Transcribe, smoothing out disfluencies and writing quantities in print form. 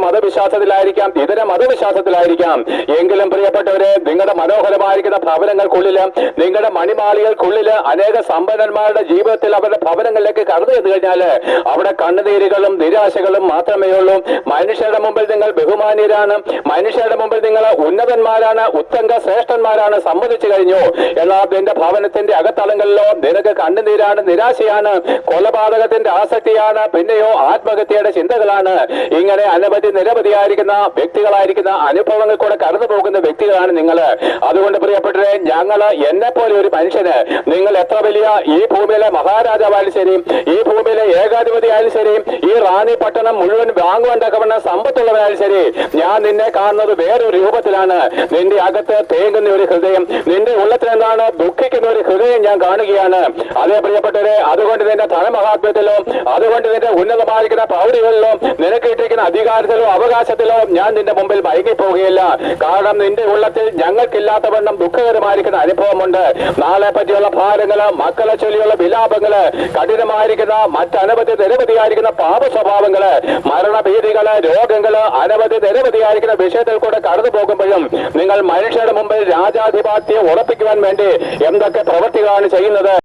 മതവിശ്വാസത്തിലായിരിക്കാം, ഇതര മതവിശ്വാസത്തിലായിരിക്കാം. എങ്കിലും പ്രിയപ്പെട്ടവരെ, നിങ്ങളുടെ മനോഹരമായിരിക്കുന്ന ഭവനങ്ങൾക്കുള്ളില്, നിങ്ങളുടെ മണിമാളികൾക്കുള്ളില് അനേക സമ്പന്നന്മാരുടെ ജീവിതത്തിൽ അവരുടെ ഭവനങ്ങളിലേക്ക് കടന്നു ചെന്നു കഴിഞ്ഞാല് അവിടെ കണ്ണുനീരുകളും നിരാശകളും മാത്രമേ ഉള്ളൂ. മനുഷ്യരുടെ മുമ്പിൽ നിങ്ങൾ ബഹുമാനീയരാണ്, മനുഷ്യരുടെ മുമ്പിൽ നിങ്ങൾ ഉന്നതന്മാരാണ്, ഉത്തംഗ ശ്രേഷ്ഠന്മാരാണ്, സമ്മതിച്ചു കഴിഞ്ഞു. എന്നാൽ നിന്റെ ഭവനത്തിന്റെ അകത്തളങ്ങളിലോ നിനക്ക് കണ്ണുനീരാണ്, നിരാശയാണ്, കൊലപാതകത്തിന്റെ ആസക്തിയാണ്, പിന്നെയോ ആത്മഹത്യയുടെ ചിന്തകളാണ്. ഇങ്ങനെ നിരവധിയായിരിക്കുന്ന വ്യക്തികളായിരിക്കുന്ന അനുഭവങ്ങൾ കൂടെ കടന്നു പോകുന്ന വ്യക്തികളാണ് നിങ്ങൾ. അതുകൊണ്ട് പ്രിയപ്പെട്ടവരെ, ഞങ്ങള് എന്നെ പോലെ ഒരു മനുഷ്യന്, നിങ്ങൾ എത്ര വലിയ ഈ ഭൂമിയിലെ മഹാരാജാവായാലും ശരി, ഈ ഭൂമിയിലെ ഏകാധിപതി ആയാലും ശരി, ഈ റാണി പട്ടണം മുഴുവൻ വാങ്ങുവാൻ തക്കവണ്ണ സമ്പത്തുള്ളവരായാലും ശരി, ഞാൻ നിന്നെ കാണുന്നത് വേറൊരു രൂപത്തിലാണ്. നിന്റെ അകത്ത് തേങ്ങുന്ന ഒരു ഹൃദയം, നിന്റെ ഉള്ളത്തിൽ എന്താണ് ദുഃഖിക്കുന്ന ഒരു ഹൃദയം ഞാൻ കാണുകയാണ്. അതേ പ്രിയപ്പെട്ടവരെ, അതുകൊണ്ട് നിന്റെ ധനമഹാത്മ്യത്തിലോ, അതുകൊണ്ട് നിന്റെ ഉന്നതമായിരിക്കുന്ന പൗരികളിലോ, നിനക്ക് ഇട്ടിരിക്കുന്ന അധികാരത്തിലോ അവകാശത്തിലോ ഞാൻ നിന്റെ മുമ്പിൽ മയങ്ങിപ്പോവുകയില്ല. കാരണം നിന്റെ ഉള്ളത്തിൽ ഞങ്ങൾക്കില്ലാത്തവണ്ണം ദുഃഖകരമായിരിക്കുന്ന അനുഭവമുണ്ട്. നാളെ പറ്റിയുള്ള ഭാരങ്ങള്, മക്കളെ ചൊല്ലിയുള്ള വിലാപങ്ങള്, കഠിനമായിരിക്കുന്ന മറ്റനവധി നിരവധിയായിരിക്കുന്ന പാപ സ്വഭാവങ്ങള്, മരണഭീതികള്, രോഗങ്ങള്, അനവധി നിരവധിയായിരിക്കുന്ന വിഷയത്തിൽ കൂടെ കടന്നു പോകുമ്പോഴും നിങ്ങൾ മനുഷ്യരുടെ മുമ്പിൽ രാജാധിപത്യം ഉറപ്പിക്കുവാൻ വേണ്ടി എന്തൊക്കെ പ്രവൃത്തികളാണ് ചെയ്യുന്നത്?